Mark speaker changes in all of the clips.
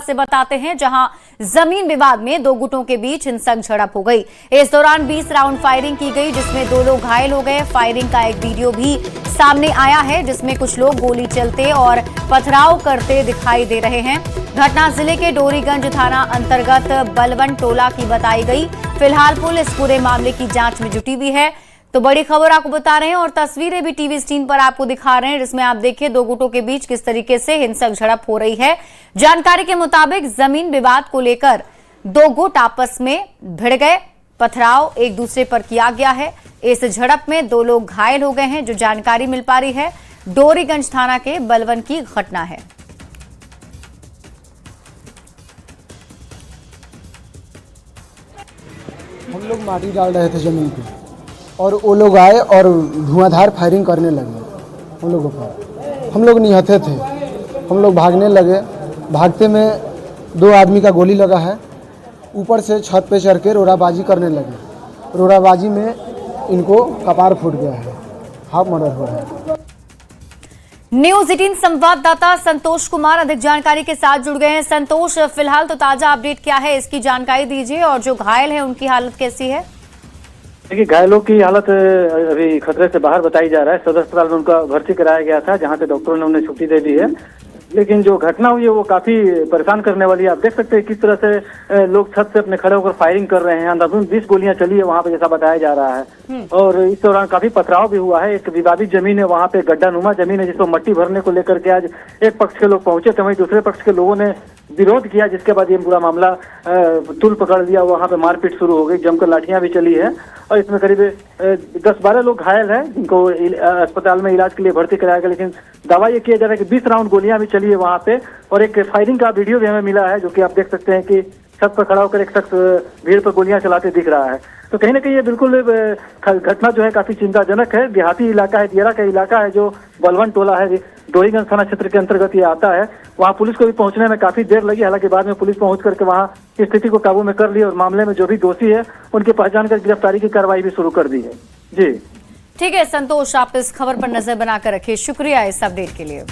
Speaker 1: से बताते हैं, जहां जमीन विवाद में दो गुटों के बीच हिंसक झड़प हो गई। इस दौरान 20 राउंड फायरिंग की गई, जिसमें 2 लोग घायल हो गए। फायरिंग का एक वीडियो भी सामने आया है, जिसमें कुछ लोग गोली चलते और पथराव करते दिखाई दे रहे हैं। घटना जिले के डोरीगंज थाना अंतर्गत बलवन टोला की बताई गई। फिलहाल पुलिस पूरे मामले की जांच में जुटी हुई है। तो बड़ी खबर आपको बता रहे हैं और तस्वीरें भी टीवी स्क्रीन पर आपको दिखा रहे हैं, जिसमें आप देखिए दो गुटों के बीच किस तरीके से हिंसक झड़प हो रही है। जानकारी के मुताबिक जमीन विवाद को लेकर दो गुट आपस में भिड़ गए, पथराव एक दूसरे पर किया गया है। इस झड़प में 2 लोग घायल हो गए हैं, जो जानकारी मिल पा रही है। डोरीगंज थाना के बलवन की घटना है।
Speaker 2: हम लोग माटी डाल रहे थे जमीन पे और वो लोग आए और धुआंधार फायरिंग करने लगे हम लोगों पर। हम लोग निहत्थे थे, हम लोग भागने लगे। भागते में 2 आदमी का गोली लगा है। ऊपर से छत पे चढ़ के रोराबाजी करने लगे। रोराबाजी में इनको कपार फूट गया है, हाफ मर्डर हुआ है।
Speaker 1: न्यूज 18 संवाददाता संतोष कुमार अधिक जानकारी के साथ जुड़ गए हैं। संतोष, फिलहाल तो ताजा अपडेट क्या है, इसकी जानकारी दीजिए, और जो घायल है उनकी हालत कैसी है?
Speaker 3: देखिए, घायलों की हालत अभी खतरे से बाहर बताई जा रहा है। सदर अस्पताल में उनका भर्ती कराया गया था, जहां से डॉक्टरों ने उन्हें छुट्टी दे दी है। लेकिन जो घटना हुई है वो काफी परेशान करने वाली है। आप देख सकते हैं किस तरह से लोग छत से अपने खड़े होकर फायरिंग कर रहे हैं। अंधाधुंध 20 गोलियां चली है वहां पे, जैसा बताया जा रहा है। और इस दौरान काफी पथराव भी हुआ है। एक विवादित जमीन है वहां पे, गड्ढा नुमा जमीन है, जिसको मट्टी भरने को लेकर के आज एक पक्ष के लोग पहुंचे थे, वहीं दूसरे पक्ष के लोगों ने विरोध किया, जिसके बाद ये पूरा मामला तुल पकड़ लिया। वहां पे मारपीट शुरू हो गई, जमकर लाठियां भी चली है और इसमें करीब 10-12 लोग घायल हैं, जिनको अस्पताल में इलाज के लिए भर्ती कराया गया। लेकिन दावा ये किया जा रहा है कि 20 राउंड गोलियां भी चली है वहां पे, और एक फायरिंग का वीडियो भी हमें मिला है, जो कि आप देख सकते हैं कि छत पर खड़ा होकर एक शख्स भीड़ पर गोलियां चलाते दिख रहा है। तो कहीं ना कहीं ये बिल्कुल घटना जो है काफी चिंताजनक है। देहाती इलाका है, दियारा का इलाका है, जो बलवन टोला है, डोरीगंज थाना क्षेत्र के अंतर्गत ये आता है। वहाँ पुलिस को भी पहुंचने में काफी देर लगी, हालांकि बाद में पुलिस पहुंच करके वहाँ स्थिति को काबू में कर ली और मामले में जो भी दोषी है उनकी पहचान कर गिरफ्तारी की कार्रवाई भी शुरू कर दी है। जी
Speaker 1: ठीक है संतोष, आप इस खबर पर नजर बनाकर रखिए। शुक्रिया इस अपडेट के लिए।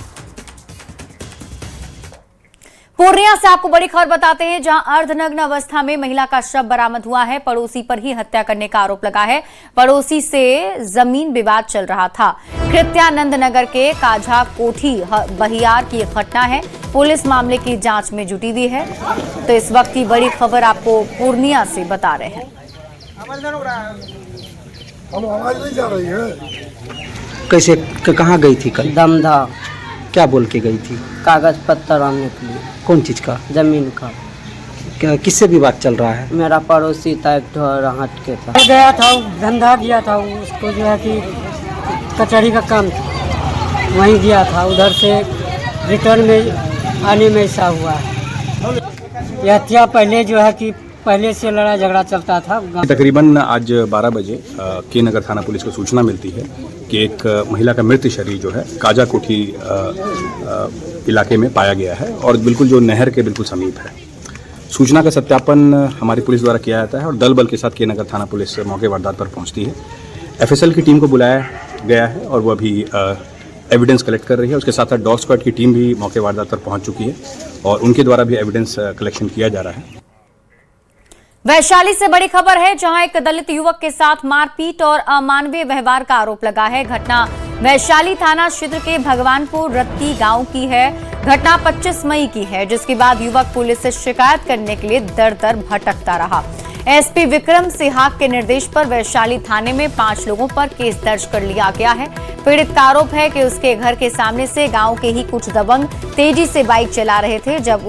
Speaker 1: पूर्णिया से आपको बड़ी खबर बताते हैं, जहां अर्धनग्न अवस्था में महिला का शव बरामद हुआ है। पड़ोसी पर ही हत्या करने का आरोप लगा है। पड़ोसी से जमीन विवाद चल रहा था। कृत्यानंद नगर के काझा कोठी बहियार की घटना है। पुलिस मामले की जांच में जुटी हुई है। तो इस वक्त की बड़ी खबर आपको पूर्णिया से बता रहे हैं।
Speaker 4: कैसे कहाँ गई थी कल?
Speaker 5: दमदा।
Speaker 4: क्या बोल के गई थी?
Speaker 5: कागज पत्तर आने के लिए।
Speaker 4: कौन चीज का?
Speaker 5: जमीन का।
Speaker 4: किससे विवाद चल रहा है?
Speaker 5: मेरा पड़ोसी था, एक हट के था।
Speaker 6: गया था, धंधा किया था उसको, जो है कि कचहरी का काम था, वहीं गया था। उधर से रिटर्न में आने में ऐसा हुआ है। यह हत्या पहले जो है कि पहले से लड़ाई झगड़ा चलता था।
Speaker 7: तकरीबन आज 12 बजे के नगर थाना पुलिस को सूचना मिलती है कि एक महिला का मृत शरीर जो है काजा कोठी इलाके में पाया गया है, और बिल्कुल जो नहर के बिल्कुल समीप है। सूचना का सत्यापन हमारी पुलिस द्वारा किया जाता है और दल बल के साथ के नगर थाना पुलिस मौके वारदात पर पहुंचती है। एफएसएल की टीम को बुलाया गया है और वो अभी एविडेंस कलेक्ट कर रही है। उसके साथ साथ डॉग स्क्वाड की टीम भी मौके वारदात पर पहुंच चुकी है और उनके द्वारा भी एविडेंस कलेक्शन किया जा रहा है।
Speaker 1: वैशाली से बड़ी खबर है, जहां एक दलित युवक के साथ मारपीट और अमानवीय व्यवहार का आरोप लगा है। घटना वैशाली थाना क्षेत्र के भगवानपुर रत्ती गांव की है। घटना 25 मई की है, जिसके बाद युवक पुलिस से शिकायत करने के लिए दर दर भटकता रहा। एसपी विक्रम सिहाग के निर्देश पर वैशाली थाने में 5 लोगों पर केस दर्ज कर लिया गया है। पीड़ित का आरोप है कि उसके घर के सामने से गांव के ही कुछ दबंग तेजी से बाइक चला रहे थे। जब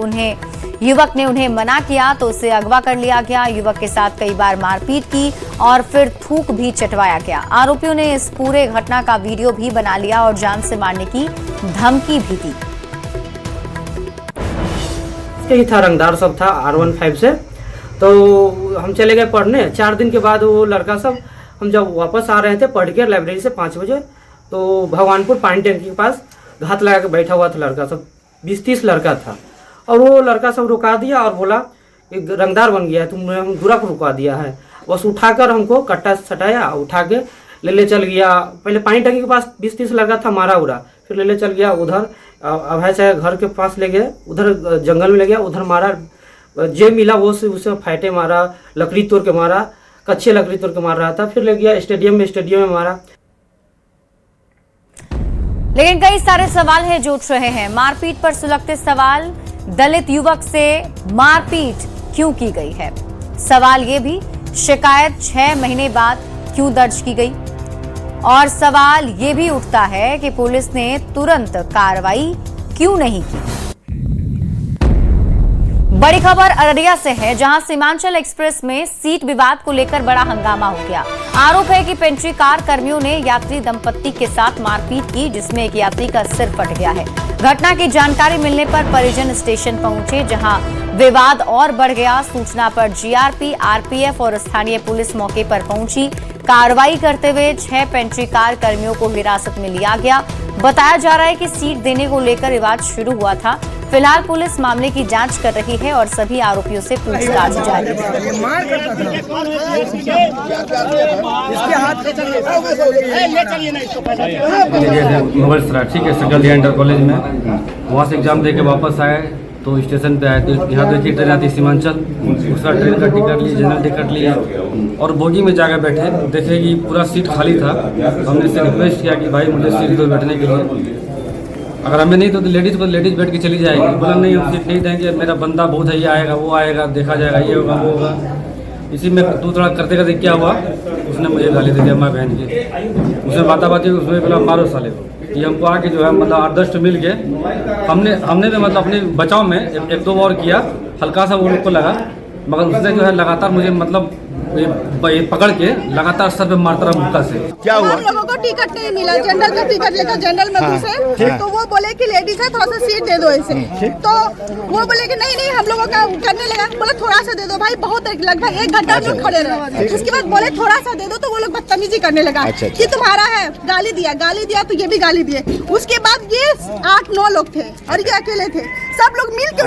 Speaker 1: युवक ने उन्हें मना किया तो उसे अगवा कर लिया गया। युवक के साथ कई बार मारपीट की और फिर थूक भी चटवाया गया। आरोपियों ने इस पूरे घटना का वीडियो भी बना लिया और जान से मारने की धमकी भी दी।
Speaker 6: यही था, रंगदार सब था R15 से। तो हम चले गए पढ़ने। 4 दिन के बाद वो लड़का सब, हम जब वापस आ रहे थे पढ़ के लाइब्रेरी से 5 बजे, तो भगवानपुर पानी टैंकी के पास घात लगा के बैठा हुआ था लड़का सब। 20-30 लड़का था और वो लड़का सब रुका दिया और बोला कि रंगदार बन गया है, तुमने हम दूरा को रुका दिया है। बस उठाकर हमको कट्टा सटाया, उठा के ले चल गया। पहले पानी टंकी के पास 20-30 लड़का था, मारा उड़ा, फिर ले चल गया उधर अभय चाहे घर के पास ले गए, उधर जंगल में ले गया, उधर मारा, जे मिला वो से उसे फाइटे मारा, लकड़ी तोड़ के मारा, कच्चे लकड़ी तोड़ के मार रहा था, फिर ले गया स्टेडियम में मारा।
Speaker 1: लेकिन कई सारे सवाल हैं जो उठ रहे हैं। मारपीट पर सुलगते सवाल, दलित युवक से मारपीट क्यों की गई है? सवाल ये भी, शिकायत 6 महीने बाद क्यों दर्ज की गई? और सवाल ये भी उठता है कि पुलिस ने तुरंत कार्रवाई क्यों नहीं की? बड़ी खबर अररिया से है, जहां सीमांचल एक्सप्रेस में सीट विवाद को लेकर बड़ा हंगामा हो गया। आरोप है कि पेंट्री कार कर्मियों ने यात्री दंपत्ति के साथ मारपीट की, जिसमें एक यात्री का सिर फट गया है। घटना की जानकारी मिलने पर परिजन स्टेशन पहुंचे, जहां विवाद और बढ़ गया। सूचना पर जीआरपी, आरपीएफ और स्थानीय पुलिस मौके पर पहुंची। कार्रवाई करते हुए 6 पेंट्री कार कर्मियों को हिरासत में लिया गया। बताया जा रहा है कि सीट देने को लेकर विवाद शुरू हुआ था। फिलहाल पुलिस मामले की जांच कर रही है और सभी आरोपियों से पूछताछ जारी है।
Speaker 8: मोबाइल सराय, ठीक है, सेंट्रल इंटर कॉलेज में वहाँ से एग्जाम दे के वापस आए तो स्टेशन पे आए, तो यहाँ देखिए ट्रेन आती सीमांचल, उसका ट्रेन का टिकट लिए, जनरल टिकट लिए और बोगी में जाकर बैठे, देखे कि पूरा सीट खाली था। हमने इससे रिक्वेस्ट किया कि भाई मुझे सीट दो बैठने के लिए, अगर हमें नहीं तो लेडीज़ को लेडीज़ बैठ के चली जाएगी। बोला नहीं, हम सीट नहीं देंगे, मेरा बंदा बहुत है, ये आएगा वो आएगा, देखा जाएगा, ये होगा वो होगा। इसी में तू थोड़ा करते करते क्या हुआ, उसने मुझे गाली दे दिया माँ बहन की। उसने बाताबाती उसमें बोला मारो साले को। ये हमको आके जो है मतलब 8-10 मिल के हमने भी मतलब अपने बचाव में एक दो बार किया, हल्का सा वो लोग को लगा, मगर उसने जो है लगातार मुझे मतलब ये पकड़ के लगातार सर पे मारता रहा मुक्का से।
Speaker 9: क्या हुआ? हम लोगों को टिकट नहीं मिला, जनरल का टिकट लेकर जनरल में घुसे, तो वो बोले कि लेडीज है, थोड़ा सा सीट दे दो इसे। तो वो बोले कि नहीं हम लोगों का करने लगा, बोले थोड़ा सा दे दो भाई, बहुत लगभग 1 घंटा लोग खड़े रहे। उसके बाद बोले थोड़ा सा दे दो, तो वो लोग बदतमीजी करने लगा कि तुम्हारा है, गाली दिया तो ये भी गाली दिए। उसके बाद ये 8-9 लोग थे और ये अकेले थे, सब लोग मिल के।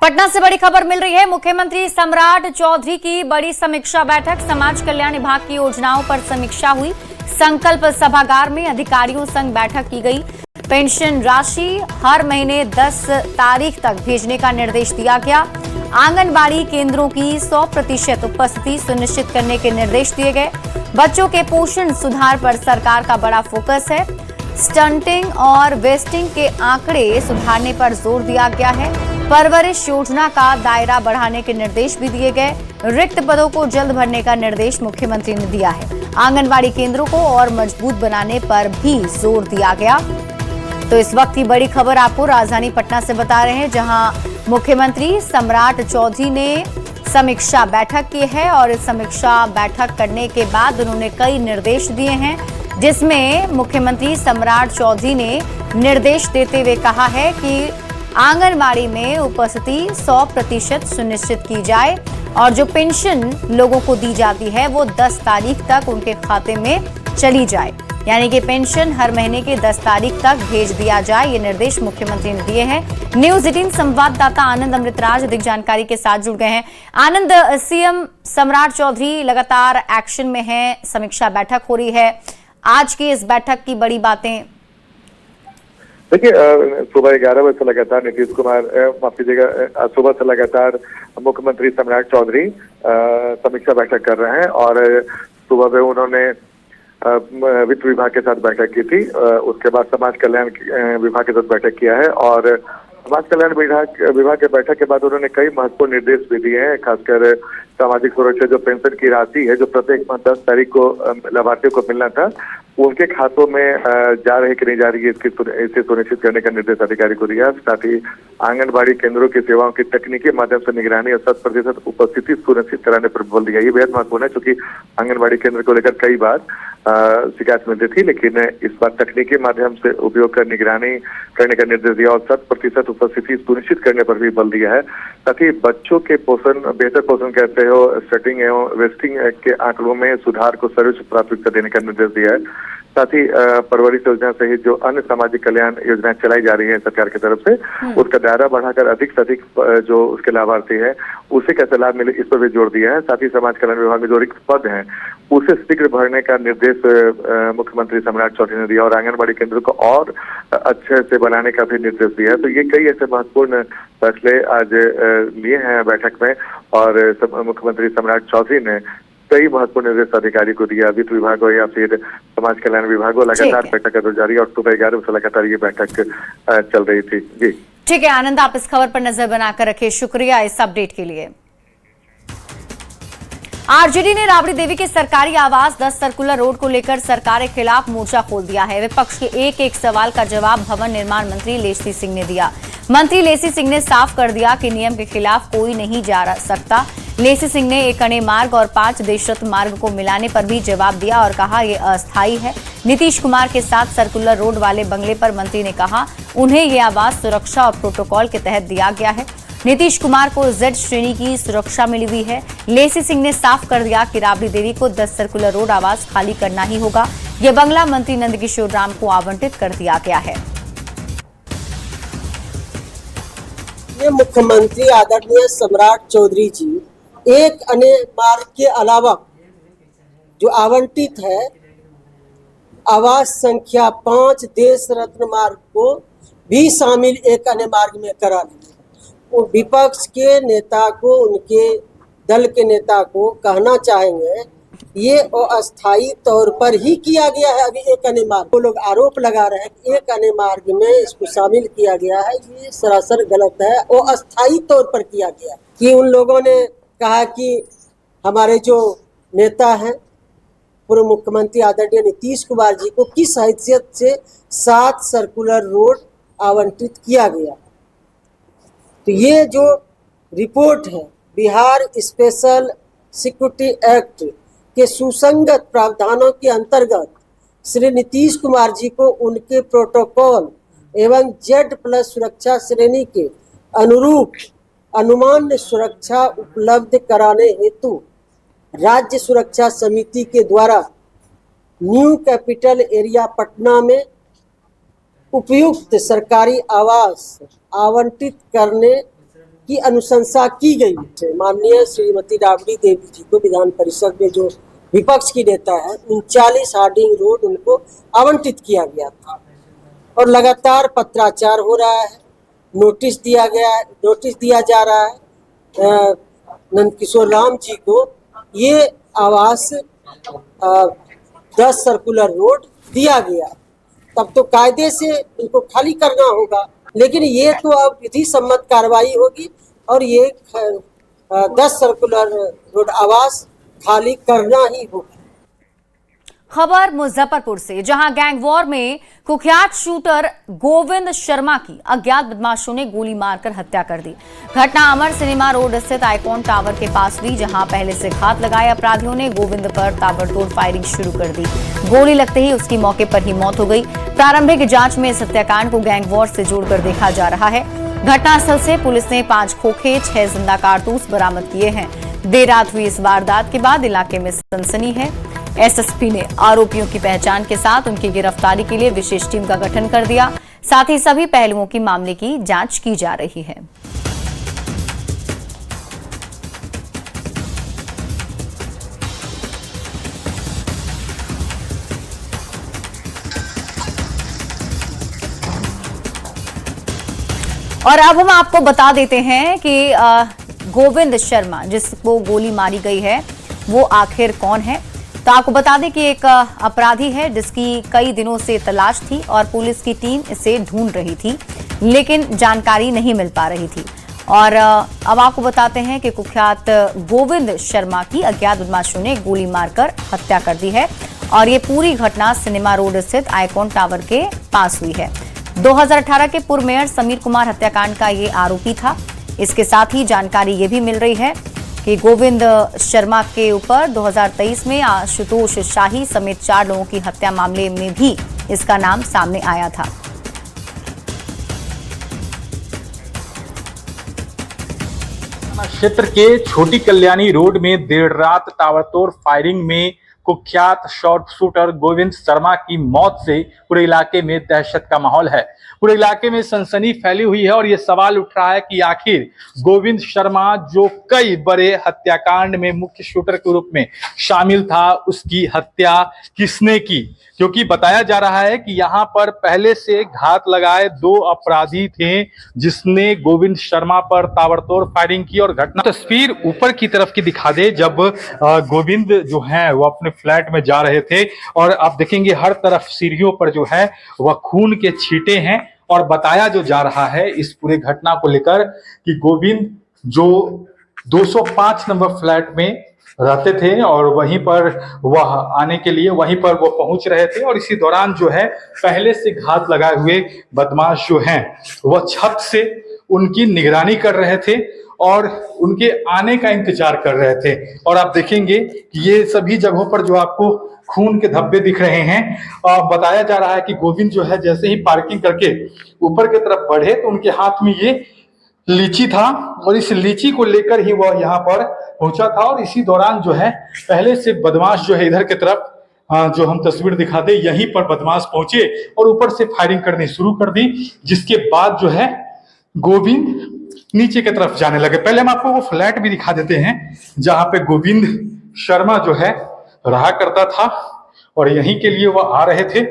Speaker 1: पटना से बड़ी खबर मिल रही है। मुख्यमंत्री सम्राट चौधरी की बड़ी समीक्षा बैठक, समाज कल्याण विभाग की योजनाओं पर समीक्षा हुई। संकल्प सभागार में अधिकारियों संग बैठक की गई। पेंशन राशि हर महीने 10 तारीख तक भेजने का निर्देश दिया गया। आंगनबाड़ी केंद्रों की 100% उपस्थिति सुनिश्चित करने के निर्देश दिए गए। बच्चों के पोषण सुधार पर सरकार का बड़ा फोकस है। स्टंटिंग और वेस्टिंग के आंकड़े सुधारने पर जोर दिया गया है। परवरिश योजना का दायरा बढ़ाने के निर्देश भी दिए गए। रिक्त पदों को जल्द भरने का निर्देश मुख्यमंत्री ने दिया है। आंगनबाड़ी केंद्रों को और मजबूत बनाने पर भी जोर दिया गया। तो इस वक्त की बड़ी खबर आपको राजधानी पटना से बता रहे हैं, जहां मुख्यमंत्री सम्राट चौधरी ने समीक्षा बैठक की है और इस समीक्षा बैठक करने के बाद उन्होंने कई निर्देश दिए हैं, जिसमें मुख्यमंत्री सम्राट चौधरी ने निर्देश देते हुए कहा है कि आंगनबाड़ी में उपस्थिति 100% सुनिश्चित की जाए और जो पेंशन लोगों को दी जाती है वो 10 तारीख तक उनके खाते में चली जाए, यानी कि पेंशन हर महीने के 10 तारीख तक भेज दिया जाए। ये निर्देश मुख्यमंत्री ने दिए हैं। न्यूज 18 संवाददाता आनंद अमृतराज अधिक जानकारी के साथ जुड़ गए हैं। आनंद, सीएम सम्राट चौधरी लगातार एक्शन में है, समीक्षा बैठक हो रही है, आज की इस बैठक की बड़ी बातें?
Speaker 10: देखिए, सुबह 11 बजे से लगातार नीतीश कुमार, माफ कीजिएगा, सुबह से लगातार मुख्यमंत्री सम्राट चौधरी समीक्षा बैठक कर रहे हैं और सुबह में उन्होंने वित्त विभाग के साथ बैठक की थी। उसके बाद समाज कल्याण विभाग के साथ बैठक किया है और समाज कल्याण विभाग के बैठक के बाद उन्होंने कई महत्वपूर्ण निर्देश भी दिए हैं। खासकर सामाजिक सुरक्षा जो पेंशन की राशि है, जो प्रत्येक माह 10 तारीख को लाभार्थियों को मिलना था, उनके खातों में जा रही कि नहीं जा रही है, इसे सुनिश्चित करने का निर्देश अधिकारी को दिया। साथ ही आंगनबाड़ी केंद्रों की सेवाओं की तकनीकी माध्यम से निगरानी और 100% उपस्थिति सुनिश्चित कराने पर बल दिया। ये बेहद महत्वपूर्ण है, क्योंकि आंगनबाड़ी केंद्र को लेकर कई बार शिकायत मिलती थी, लेकिन इस बार तकनीकी माध्यम से उपयोग कर निगरानी करने का निर्देश दिया और 100% उपस्थिति सुनिश्चित करने पर भी बल दिया है। साथ ही बच्चों के बेहतर पोषण कैसे हो, स्टटिंग एवं वेस्टिंग के आंकड़ों में सुधार को सर्वोच्च प्राथमिकता देने का निर्देश दिया है। साथ ही परवरिश योजना सहित जो अन्य सामाजिक कल्याण योजनाएं चलाई जा रही है सरकार की तरफ से, उसका दायरा बढ़ाकर अधिक से अधिक जो उसके लाभार्थी है उसे कैसे लाभ मिले, इस पर भी जोर दिया है। साथ ही समाज कल्याण विभाग में जो रिक्त पद हैं उसे शीघ्र भरने का निर्देश मुख्यमंत्री सम्राट चौधरी ने दिया और आंगनबाड़ी केंद्र को और अच्छे से बनाने का भी निर्देश दिया है। तो ये कई ऐसे महत्वपूर्ण फैसले आज लिए हैं बैठक में और मुख्यमंत्री सम्राट चौधरी ने कई महत्वपूर्ण निर्देश अधिकारी को दिया। वित्त विभाग हो या फिर समाज कल्याण विभाग हो, लगातार बैठक का जारी और सुबह 11 बजे लगातार ये बैठक चल रही थी। जी
Speaker 1: ठीक है आनंद, आप इस खबर पर नजर बनाकर रखे, शुक्रिया इस अपडेट के लिए। आरजेडी ने राबड़ी देवी के सरकारी आवास 10 सर्कुलर रोड को लेकर सरकार के खिलाफ मोर्चा खोल दिया है। विपक्ष के एक सवाल का जवाब भवन निर्माण मंत्री लेसी सिंह ने दिया। मंत्री लेसी सिंह ने साफ कर दिया कि नियम के खिलाफ कोई नहीं जा सकता। लेसी सिंह ने एक अणे मार्ग और 5 देशरत्न मार्ग को मिलाने पर भी जवाब दिया और कहा यह अस्थायी है। नीतीश कुमार के साथ सर्कुलर रोड वाले बंगले पर मंत्री ने कहा उन्हें यह आवास सुरक्षा और प्रोटोकॉल के तहत दिया गया है। नीतीश कुमार को Z श्रेणी की सुरक्षा मिली हुई है। लेसी सिंह ने साफ कर दिया कि राबड़ी देवी को 10 सर्कुलर रोड आवास खाली करना ही होगा। यह बंगला मंत्री नंदकिशोर राम को आवंटित कर दिया गया है।
Speaker 11: ये मुख्यमंत्री आदरणीय सम्राट चौधरी जी एक अने मार्ग के अलावा जो आवंटित है आवास संख्या 5 देश रत्न मार्ग को भी शामिल एक अने मार्ग में करा दिया। वो विपक्ष के नेता को, उनके दल के नेता को कहना चाहेंगे ये अस्थायी तौर पर ही किया गया है। अभी एक अने मार्ग वो लोग आरोप लगा रहे हैं कि एक अने मार्ग में इसको शामिल किया गया है, ये सरासर गलत है। वो अस्थायी तौर पर किया गया कि उन लोगों ने कहा कि हमारे जो नेता हैं पूर्व मुख्यमंत्री आदरणीय नीतीश कुमार जी को किस हैसियत से 7 सर्कुलर रोड आवंटित किया गया। तो ये जो रिपोर्ट है बिहार स्पेशल सिक्योरिटी एक्ट के सुसंगत प्रावधानों के अंतर्गत श्री नीतीश कुमार जी को उनके प्रोटोकॉल एवं Z+ सुरक्षा श्रेणी के अनुरूप अनुमान्य सुरक्षा उपलब्ध कराने हेतु राज्य सुरक्षा समिति के द्वारा न्यू कैपिटल एरिया पटना में उपयुक्त सरकारी आवास आवंटित करने की अनुशंसा की गई। माननीय श्रीमती राबड़ी देवी जी को विधान परिषद में जो विपक्ष की नेता है 39 हार्डिंग रोड उनको आवंटित किया गया था और लगातार पत्राचार हो रहा है, नोटिस दिया जा रहा है नंदकिशोर राम जी को ये आवास 10 सर्कुलर रोड दिया गया। तब तो कायदे से इनको खाली करना होगा, लेकिन ये तो अब विधि सम्मत कार्रवाई होगी और ये 10 सर्कुलर रोड आवास खाली करना ही होगा।
Speaker 1: खबर मुजफ्फरपुर से, जहां गैंग वॉर में कुख्यात शूटर गोविंद शर्मा की अज्ञात बदमाशों ने गोली मारकर हत्या कर दी। घटना अमर सिनेमा रोड स्थित आइकॉन टावर के पास हुई, जहां पहले से घात लगाए अपराधियों ने गोविंद पर ताबड़तोड़ फायरिंग शुरू कर दी। गोली लगते ही उसकी मौके पर ही मौत हो गई। प्रारंभिक जांच में इस हत्याकांड को गैंग वॉर से जोड़कर देखा जा रहा है। घटनास्थल से पुलिस ने 5 खोखे 6 जिंदा कारतूस बरामद किए हैं। देर रात हुई इस वारदात के बाद इलाके में सनसनी है। एसएसपी ने आरोपियों की पहचान के साथ उनकी गिरफ्तारी के लिए विशेष टीम का गठन कर दिया। साथ ही सभी पहलुओं की मामले की जांच की जा रही है। और अब हम आपको बता देते हैं कि गोविंद शर्मा जिसको गोली मारी गई है वो आखिर कौन है। तो आपको बता दें कि एक अपराधी है जिसकी कई दिनों से तलाश थी और पुलिस की टीम इसे ढूंढ रही थी, लेकिन जानकारी नहीं मिल पा रही थी। और अब आपको बताते हैं कि कुख्यात गोविंद शर्मा की अज्ञात बदमाशों ने गोली मारकर हत्या कर दी है और ये पूरी घटना सिनेमा रोड स्थित आइकॉन टावर के पास हुई है। 2018 के पूर्व मेयर समीर कुमार हत्याकांड का ये आरोपी था। इसके साथ ही जानकारी ये भी मिल रही है कि गोविंद शर्मा के ऊपर 2023 में आशुतोष शाही समेत 4 लोगों की हत्या मामले में भी इसका नाम सामने आया था।
Speaker 12: क्षेत्र के छोटी कल्याणी रोड में देर रात ताबड़तोड़ फायरिंग में कुख्यात शॉर्ट शूटर गोविंद शर्मा की मौत से पूरे इलाके में दहशत का माहौल है। पूरे इलाके में सनसनी फैली हुई है और ये सवाल उठ रहा है कि आखिर गोविंद शर्मा जो कई बड़े हत्याकांड में मुख्य शूटर के रूप में शामिल था, उसकी हत्या किसने की? क्योंकि बताया जा रहा है कि यहाँ पर पहले से घात लगाए 2 अपराधी थे जिसने गोविंद शर्मा पर ताबड़तोड़ फायरिंग की। और घटना तस्वीर ऊपर की तरफ की दिखा दे, जब गोविंद जो है वो अपने फ्लैट में जा रहे थे और आप देखेंगे हर तरफ सीढ़ियों पर जो है वह खून के छींटे हैं। और बताया जो जा रहा है इस पूरे घटना को लेकर कि गोविंद जो 205 नंबर फ्लैट में रहते थे और वहीं पर वह आने के लिए वहीं पर वो पहुंच रहे थे और इसी दौरान जो है पहले से घात लगाए हुए बदमाश जो हैं वह छत से उनकी निगरानी कर रहे थे और उनके आने का इंतजार कर रहे थे। और आप देखेंगे कि ये सभी जगहों पर जो आपको खून के धब्बे दिख रहे हैं। बताया जा रहा है कि गोविंद जो है जैसे ही पार्किंग करके ऊपर की तरफ बढ़े तो उनके हाथ में ये लीची था और इस लीची को लेकर ही वह यहाँ पर पहुंचा था। और इसी दौरान जो है पहले से बदमाश जो है इधर की तरफ जो हम तस्वीर दिखाते यहीं पर बदमाश पहुंचे और ऊपर से फायरिंग करनी शुरू कर दी, जिसके बाद जो है गोविंद नीचे की तरफ जाने लगे। पहले हम आपको वो फ्लैट भी दिखा देते हैं जहां पे गोविंद शर्मा जो है रहा करता था और यहीं के लिए वह आ रहे थे।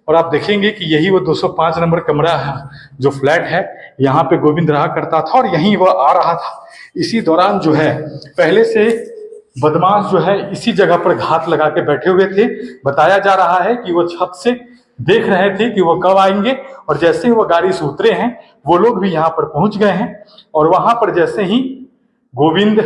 Speaker 12: और आप देखेंगे कि यही वो 205 नंबर कमरा है जो फ्लैट है, यहाँ पे गोविंद रहा करता था और यहीं वह आ रहा था। इसी दौरान जो है पहले से बदमाश जो है इसी जगह पर घात लगा के बैठे हुए थे। बताया जा रहा है कि वो छत से देख रहे थे कि वो कब आएंगे और जैसे ही वो गाड़ी से उतरे हैं वो लोग भी यहाँ पर पहुंच गए हैं और वहां पर जैसे ही गोविंद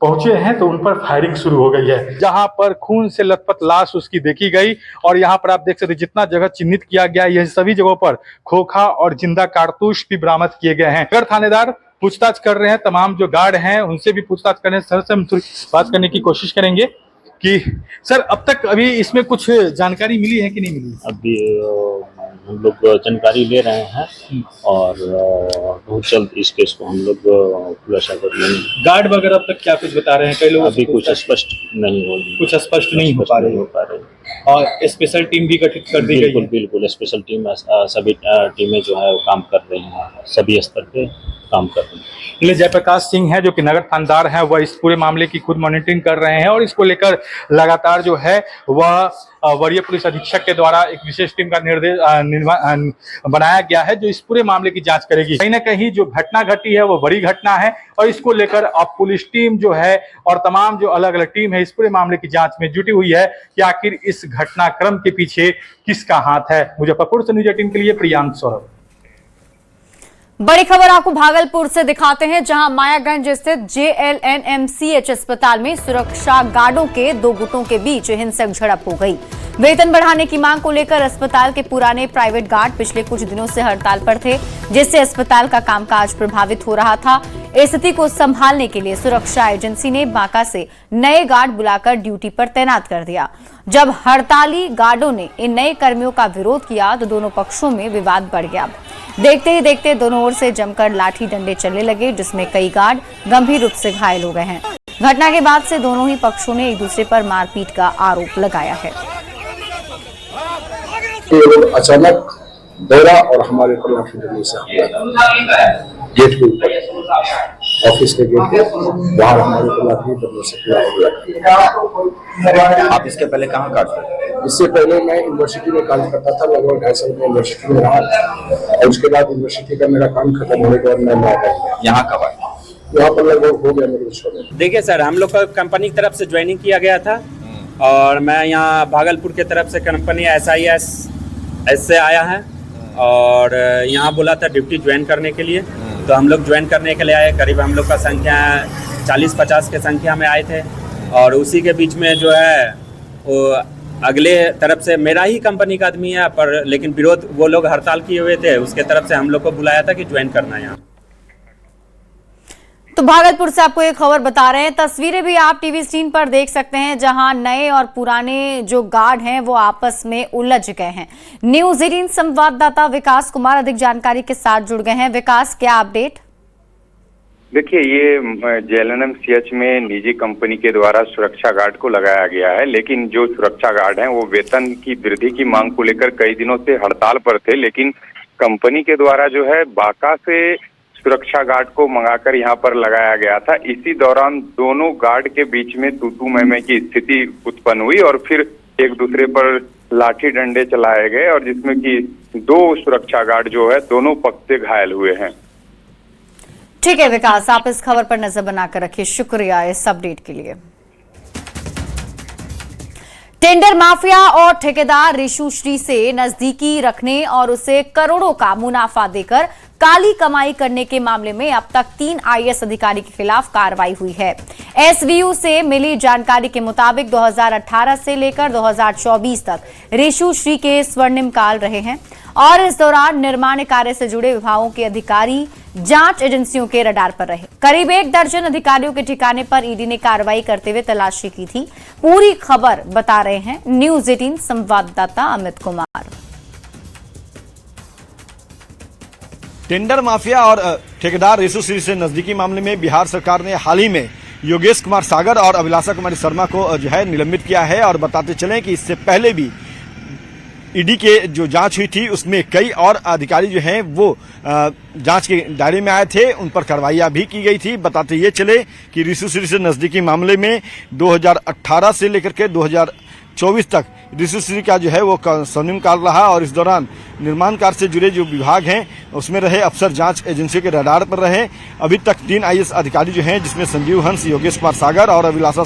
Speaker 12: पहुंचे हैं तो उन पर फायरिंग शुरू हो गई है, जहां पर खून से लथपथ लाश उसकी देखी गई। और यहां पर आप देख सकते जितना जगह चिन्हित किया गया यह सभी जगहों पर खोखा और जिंदा कारतूस भी बरामद किए गए हैं। अगर थानेदार पूछताछ कर रहे हैं, तमाम जो गार्ड हैं उनसे भी पूछताछ कर रहे हैं। सर से हम बात करने की कोशिश करेंगे कि सर अब तक अभी इसमें कुछ जानकारी मिली है कि नहीं मिली?
Speaker 13: अभी हम लोग जानकारी ले रहे हैं और बहुत जल्द इस केस को हम लोग खुलासा कर लेंगे।
Speaker 12: गार्ड वगैरह अब तक क्या कुछ बता रहे हैं? कई लोग
Speaker 13: अभी कुछ स्पष्ट नहीं हो
Speaker 12: पा रहे और स्पेशल टीम भी गठित कर दी गई है।
Speaker 13: बिल्कुल स्पेशल टीम सभी टीमें जो है वो काम कर रही हैं, सभी स्तर पे काम कर रहे हैं।
Speaker 12: जयप्रकाश सिंह है जो कि नगर थानेदार हैं, वह इस पूरे मामले की खुद मॉनिटरिंग कर रहे हैं और इसको लेकर लगातार जो है वह वरीय पुलिस अधीक्षक के द्वारा एक विशेष टीम का निर्देश बनाया गया है जो इस पूरे मामले की जांच करेगी। कहीं ना कहीं जो घटना घटी है वो बड़ी घटना है और इसको लेकर अब पुलिस टीम जो है और तमाम जो अलग अलग टीम है इस पूरे मामले की जांच में जुटी हुई है कि आखिर इस घटनाक्रम के पीछे किसका हाथ है। मुजफ्फरपुर से न्यूज 18 के लिए प्रियांक सौरभ।
Speaker 1: बड़ी खबर आपको भागलपुर से दिखाते हैं, जहां मायागंज स्थित JLNMCH अस्पताल में सुरक्षा गार्डों के 2 गुटों के बीच हिंसक झड़प हो गई। वेतन बढ़ाने की मांग को लेकर अस्पताल के पुराने प्राइवेट गार्ड पिछले कुछ दिनों से हड़ताल पर थे, जिससे अस्पताल का कामकाज प्रभावित हो रहा था। स्थिति को संभालने के लिए सुरक्षा एजेंसी ने बांका से नए गार्ड बुलाकर ड्यूटी पर तैनात कर दिया। जब हड़ताली गार्डों ने इन नए कर्मियों का विरोध किया तो दोनों पक्षों में विवाद बढ़ गया। देखते ही देखते दोनों ओर से जमकर लाठी डंडे चलने लगे, जिसमें कई गार्ड गंभीर रूप से घायल हो गए हैं। घटना के बाद से दोनों ही पक्षों ने एक दूसरे पर मारपीट का आरोप लगाया है।
Speaker 14: अचानक दौरा और हमारे ऊपर लाठी डंडे से हमला गेट के ऊपर, ऑफिस के गेट के बाहर हमारे ऊपर लाठी डंडे से हमला।
Speaker 15: आप इसके पहले कहाँ काम करते थे?
Speaker 14: इससे पहले मैं यूनिवर्सिटी में काम करता था, लगभग 2.5 साल में यूनिवर्सिटी में रहा और उसके बाद यूनिवर्सिटी का मेरा काम खत्म होने के बाद मैं
Speaker 15: यहाँ कब आया?
Speaker 14: यहाँ पर लगभग हो गया मेरे छोड़ने।
Speaker 16: देखिए सर, हम लोग का कंपनी की तरफ से ज्वाइनिंग किया गया था और मैं यहाँ भागलपुर की तरफ से कंपनी SIS से आया है और यहाँ बोला था ड्यूटी ज्वाइन करने के लिए, तो हम लोग ज्वाइन करने के लिए आए। करीब हम लोग का संख्या 40-50 के संख्या में आए थे और उसी के बीच में जो है वो अगले तरफ से मेरा ही कंपनी का आदमी है, पर लेकिन विरोध वो लोग हड़ताल किए हुए थे, उसके तरफ से हम लोग को बुलाया था कि ज्वाइन करना है यहाँ।
Speaker 1: तो भागलपुर से आपको एक खबर बता रहे हैं, तस्वीरें भी आप टीवी स्क्रीन पर देख सकते हैं, जहां नए और पुराने जो गार्ड हैं वो आपस में उलझ गए हैं। न्यूज 18 संवाददाता विकास कुमार अधिक जानकारी के साथ जुड़ गए हैं। विकास, क्या अपडेट?
Speaker 17: देखिए, ये JLNM-CH में निजी कंपनी के द्वारा सुरक्षा गार्ड को लगाया गया है, लेकिन जो सुरक्षा गार्ड हैं वो वेतन की वृद्धि की मांग को लेकर कई दिनों से हड़ताल पर थे। लेकिन कंपनी के द्वारा जो है बाका से सुरक्षा गार्ड को मंगाकर यहाँ पर लगाया गया था। इसी दौरान दोनों गार्ड के बीच में तू-तू मैं-मैं की स्थिति उत्पन्न हुई और फिर एक दूसरे पर लाठी डंडे चलाए गए और जिसमें कि 2 सुरक्षा गार्ड जो है दोनों पक्ष से घायल हुए हैं।
Speaker 1: ठीक है विकास, आप इस खबर पर नजर बनाकर रखिए। शुक्रिया इस अपडेट के लिए। टेंडर माफिया और ठेकेदार रिशु श्री से नजदीकी रखने और उसे करोड़ों का मुनाफा देकर काली कमाई करने के मामले में अब तक 3 IAS अधिकारी के खिलाफ कार्रवाई हुई है। SVU से मिली जानकारी के मुताबिक 2018 से लेकर 2024 तक रिशु श्री के स्वर्णिम काल रहे हैं और इस दौरान निर्माण कार्य से जुड़े विभागों के अधिकारी जांच एजेंसियों के रडार पर रहे। करीब 1 दर्जन अधिकारियों के ठिकाने पर ईडी ने कार्रवाई करते हुए तलाशी की थी। पूरी खबर बता रहे हैं न्यूज 18 संवाददाता अमित कुमार।
Speaker 18: टेंडर माफिया और ठेकेदार रिशु श्री से नजदीकी मामले में बिहार सरकार ने हाल ही में योगेश कुमार सागर और अभिलाषा कुमारी शर्मा को जो है निलंबित किया है। और बताते चलें कि इससे पहले भी ईडी के जो जांच हुई थी उसमें कई और अधिकारी जो हैं वो जांच के दायरे में आए थे, उन पर कार्रवाइयां भी की गई थी। बताते ये चले कि रिशु श्री से नजदीकी मामले में 2018 से लेकर के 2024 तक रिशु श्री का जो है वो स्वर्णिम काल रहा और इस दौरान निर्माण कार्य से जुड़े जो विभाग हैं उसमें रहे अफसर जांच एजेंसी के रडार पर रहे। अभी तक 3 IAS अधिकारी जो हैं जिसमें संजीव हंस, योगेश कुमार सागर और अभिलाषा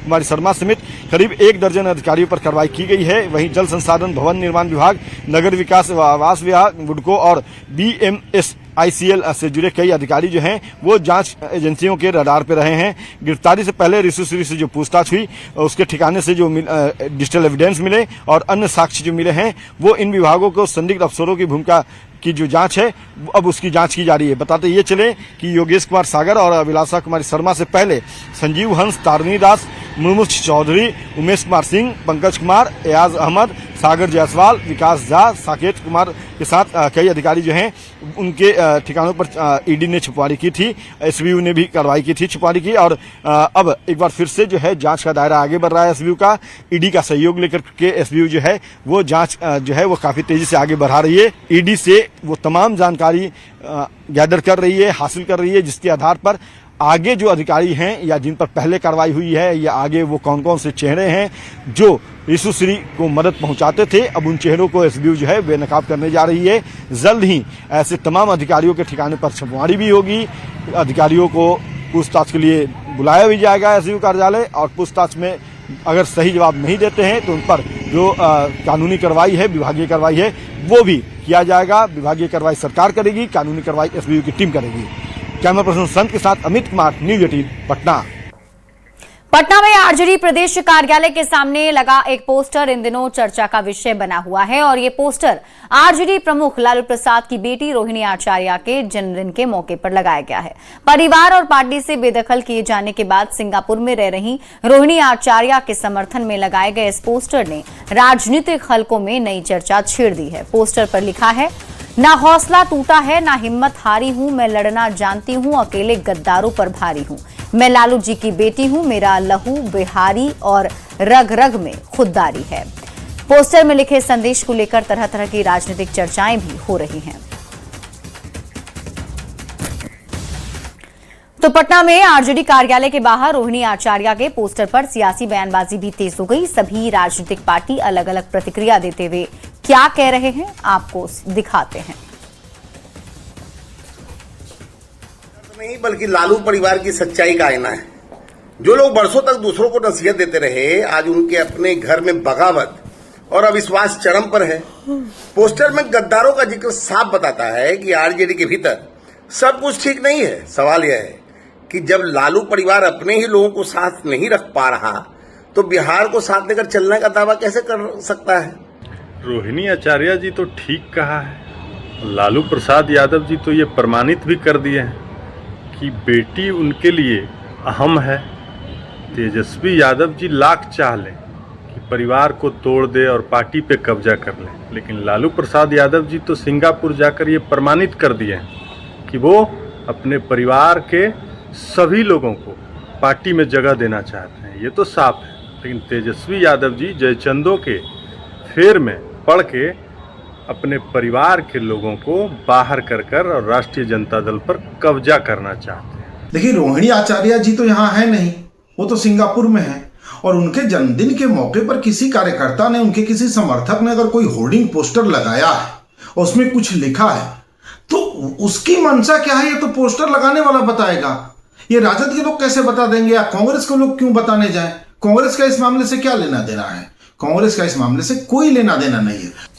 Speaker 18: कुमारी शर्मा समेत करीब 1 दर्जन अधिकारियों पर कार्रवाई की गई है। वहीं जल संसाधन भवन निर्माण विभाग, नगर विकास व आवास विभाग, वुडको और BMSICL से जुड़े कई अधिकारी जो हैं वो जांच एजेंसियों के रडार पर रहे हैं। गिरफ्तारी से पहले रिशु श्री से जो पूछताछ हुई उसके ठिकाने से जो डिजिटल एविडेंस मिले और अन्य साक्ष्य जो मिले हैं वो इन विभागों को संदिग्ध अफसरों की भूमिका की जो जांच है अब उसकी जांच की जा रही है। बताते ये चले कि योगेश कुमार सागर और अभिलाषा कुमारी शर्मा से पहले संजीव हंस, तारनी दास, मुर्मुक्ष चौधरी, उमेश कुमार सिंह, पंकज कुमार, एयाज अहमद, सागर जायसवाल, विकास झा, साकेत कुमार के साथ कई अधिकारी जो हैं उनके ठिकानों पर ईडी ने छुपवारी की थी। SVU ने भी कार्रवाई की थी, छुपवारी की और अब एक बार फिर से जो है जांच का दायरा आगे बढ़ रहा है SVU का। ईडी का सहयोग लेकर के SVU जो है वो जांच जो है वो काफी तेजी से आगे बढ़ा रही है। ईडी से वो तमाम जानकारी गैदर कर रही है, हासिल कर रही है, जिसके आधार पर आगे जो अधिकारी हैं या जिन पर पहले कार्रवाई हुई है या आगे वो कौन कौन से चेहरे हैं जो रिशु श्री को मदद पहुंचाते थे, अब उन चेहरों को SVU जो है बेनकाब करने जा रही है। जल्द ही ऐसे तमाम अधिकारियों के ठिकाने पर छापेमारी भी होगी, अधिकारियों को पूछताछ के लिए बुलाया भी जाएगा SVU कार्यालय और पूछताछ में अगर सही जवाब नहीं देते हैं तो उन पर जो कानूनी कार्रवाई है, विभागीय कार्रवाई है वो भी किया जाएगा। विभागीय कार्रवाई सरकार करेगी, कानूनी कार्रवाई SVU की टीम करेगी। कैमरा पर्सन संत के साथ अमित कुमार, न्यूज 18 पटना।
Speaker 1: पटना में आरजेडी प्रदेश कार्यालय के सामने लगा एक पोस्टर इन दिनों चर्चा का विषय बना हुआ है और ये पोस्टर आरजेडी प्रमुख लालू प्रसाद की बेटी रोहिणी आचार्य के जन्मदिन के मौके पर लगाया गया है। परिवार और पार्टी से बेदखल किए जाने के बाद सिंगापुर में रह रही रोहिणी आचार्य के समर्थन में लगाए गए इस पोस्टर ने राजनीतिक हलकों में नई चर्चा छेड़ दी है। पोस्टर पर लिखा है, ना हौसला टूटा है, ना हिम्मत हारी हूं, मैं लड़ना जानती हूं, अकेले गद्दारों पर भारी हूं, मैं लालू जी की बेटी हूं, मेरा लहू बिहारी और रग रग में खुददारी है। पोस्टर में लिखे संदेश को लेकर तरह तरह की राजनीतिक चर्चाएं भी हो रही हैं। तो पटना में आरजेडी कार्यालय के बाहर रोहिणी आचार्य के पोस्टर पर सियासी बयानबाजी भी तेज हो गई। सभी राजनीतिक पार्टी अलग अलग प्रतिक्रिया देते हुए क्या कह रहे हैं आपको दिखाते हैं।
Speaker 19: नहीं बल्कि लालू परिवार की सच्चाई का आईना है। जो लोग बरसों तक दूसरों को नसीहत देते रहे, आज उनके अपने घर में बगावत और अविश्वास चरम पर है। पोस्टर में गद्दारों का जिक्र साफ बताता है कि आरजेडी के भीतर सब कुछ ठीक नहीं है। सवाल यह है कि जब लालू परिवार अपने ही लोगों को साथ नहीं रख पा रहा तो बिहार को साथ लेकर चलने का दावा कैसे कर सकता है।
Speaker 20: रोहिणी आचार्य जी तो ठीक कहा है, लालू प्रसाद यादव जी तो ये प्रमाणित भी कर दिए हैं कि बेटी उनके लिए अहम है। तेजस्वी यादव जी लाख चाह लें कि परिवार को तोड़ दे और पार्टी पे कब्जा कर लें, लेकिन लालू प्रसाद यादव जी तो सिंगापुर जाकर ये प्रमाणित कर दिए हैं कि वो अपने परिवार के सभी लोगों को पार्टी में जगह देना चाहते हैं, ये तो साफ है। लेकिन तेजस्वी यादव जी जयचंदों के फेर में पड़ के अपने परिवार के लोगों को बाहर कर और राष्ट्रीय जनता दल पर कब्जा करना चाहते हैं।
Speaker 21: देखिए, रोहिणी आचार्य जी तो यहाँ है नहीं, वो तो सिंगापुर में है। और उनके जन्मदिन के मौके पर किसी कार्यकर्ता ने, उनके किसी समर्थक ने अगर कोई होर्डिंग पोस्टर लगाया है और उसमें कुछ लिखा है, तो उसकी मंशा क्या है ये तो पोस्टर लगाने वाला बताएगा। ये राजद के लोग कैसे बता देंगे, या कांग्रेस के लोग क्यों बताने जाएं? कांग्रेस का इस मामले से क्या लेना देना है? कांग्रेस का इस मामले से कोई लेना देना नहीं है।